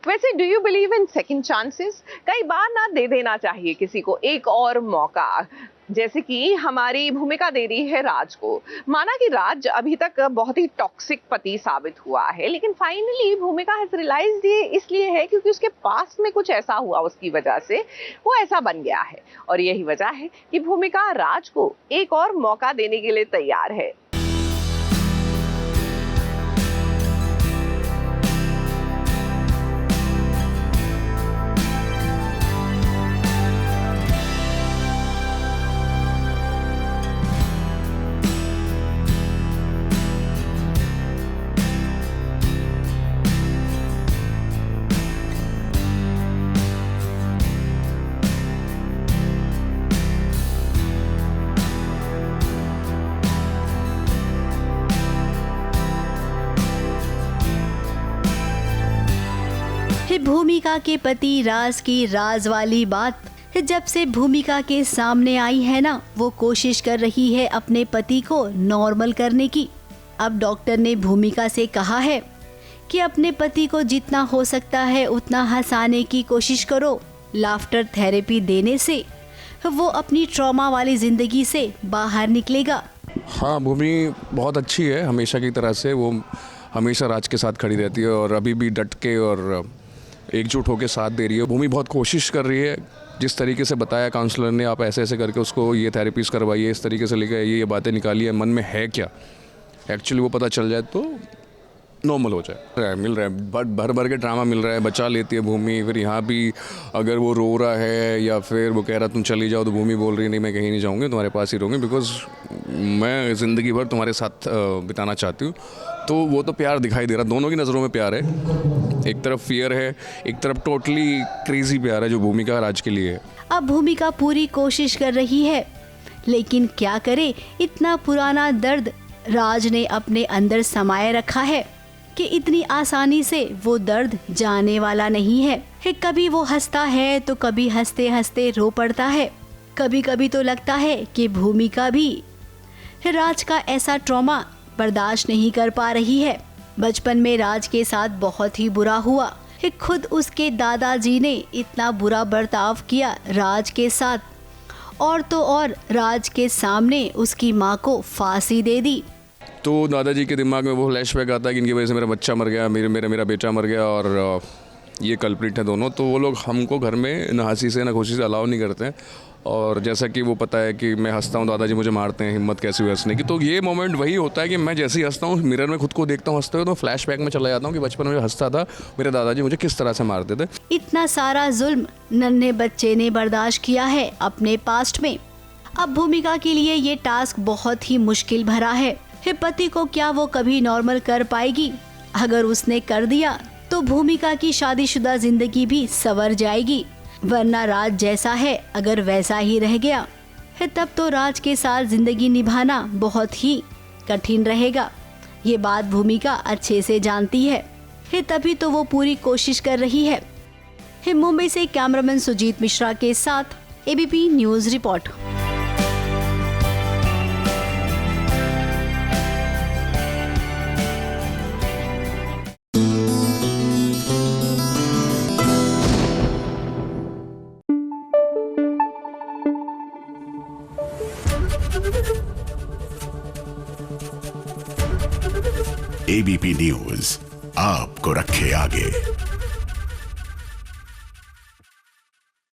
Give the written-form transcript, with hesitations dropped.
वैसे do you believe in second chances? कई बार ना दे देना चाहिए किसी को एक और मौका, जैसे कि हमारी भूमिका दे रही है राज को। माना कि राज अभी तक बहुत ही टॉक्सिक पति साबित हुआ है, लेकिन फाइनली भूमिका हैज रियलाइज्ड ये इसलिए है क्योंकि उसके पास में कुछ ऐसा हुआ, उसकी वजह से वो ऐसा बन गया है। और यही वजह है कि भूमिका राज को एक और मौका देने के लिए तैयार है। भूमिका के पति राज की राज वाली बात जब से भूमिका के सामने आई है ना, वो कोशिश कर रही है अपने पति को नॉर्मल करने की। अब डॉक्टर ने भूमिका से कहा है कि अपने पति को जितना हो सकता है उतना हंसाने की कोशिश करो। लाफ्टर थेरेपी देने से वो अपनी ट्रॉमा वाली जिंदगी से बाहर निकलेगा। हाँ, भूमि बहुत अच्छी है, हमेशा की तरह से वो हमेशा राज के साथ खड़ी रहती है और अभी भी डट के और एकजुट होकर साथ दे रही है। भूमि बहुत कोशिश कर रही है, जिस तरीके से बताया काउंसलर ने, आप ऐसे ऐसे करके उसको ये थेरेपीज करवाइए, इस तरीके से लेकर ये बातें निकालिए, मन में है क्या एक्चुअली वो पता चल जाए तो नॉर्मल हो जाए। मिल रहा है, बट भर भर के ड्रामा मिल रहा है, बचा लेती है भूमि। फिर यहाँ भी अगर वो रो रहा है या फिर वो कह रहा तुम चली जाओ, तो भूमि बोल रही नहीं मैं कहीं नहीं जाऊँगी, तुम्हारे पास ही रहूँगी, बिकॉज मैं ज़िंदगी भर तुम्हारे साथ बिताना चाहती हूँ। तो वो तो प्यार दिखाई दे रहा, दोनों की नज़रों में प्यार है। एक तरफ फियर है, एक तरफ टोटली क्रेजी प्यार है जो भूमिका राज के लिए है। अब भूमिका पूरी कोशिश कर रही है, लेकिन क्या करे, इतना पुराना दर्द राज ने अपने अंदर समाये रखा है कि इतनी आसानी से वो दर्द जाने वाला नहीं है। कभी वो हंसता है तो कभी हंसते हंसते रो पड़ता है। कभी कभी तो लगता है कि भूमिका भी राज का ऐसा ट्रॉमा बर्दाश्त नहीं कर पा रही है। बचपन में राज के साथ बहुत ही बुरा हुआ। खुद उसके दादाजी ने इतना बुरा बर्ताव किया राज के साथ, और तो और राज के सामने उसकी माँ को फांसी दे दी। तो दादाजी के दिमाग में वो फ्लैशबैक आता है कि इनकी वजह से मेरा बच्चा मर गया, मेरा बेटा मर गया और ये कल्प्रिट है दोनों। तो वो लोग हमको घर में न हंसी से न खुशी से अलाउ नहीं करते हैं। और जैसा कि वो पता है कि मैं हंसता हूँ, दादाजी मुझे मारते हैं, हिम्मत कैसी हुई हंसने की। तो ये मोमेंट वही होता है कि मैं जैसे ही हंसता हूँ, मिरर में खुद को देखता हूँ हंसते हुए, तो फ्लैशबैक में चला जाता हूँ कि बचपन में हंसता था, मेरे दादाजी मुझे किस तरह से मारते थे। इतना सारा जुल्म नन्हे बच्चे ने बर्दाश्त किया है अपने पास्ट में। अब भूमिका के लिए ये टास्क बहुत ही मुश्किल भरा है। पति को क्या वो कभी नॉर्मल कर पाएगी? अगर उसने कर दिया तो भूमिका की शादीशुदा जिंदगी भी संवर जाएगी, वरना राज जैसा है अगर वैसा ही रह गया तब तो राज के साथ जिंदगी निभाना बहुत ही कठिन रहेगा। ये बात भूमिका अच्छे से जानती है, तभी तो वो पूरी कोशिश कर रही है। मुंबई से कैमरामैन सुजीत मिश्रा के साथ ABP news report. ABP news आपको रखे आगे।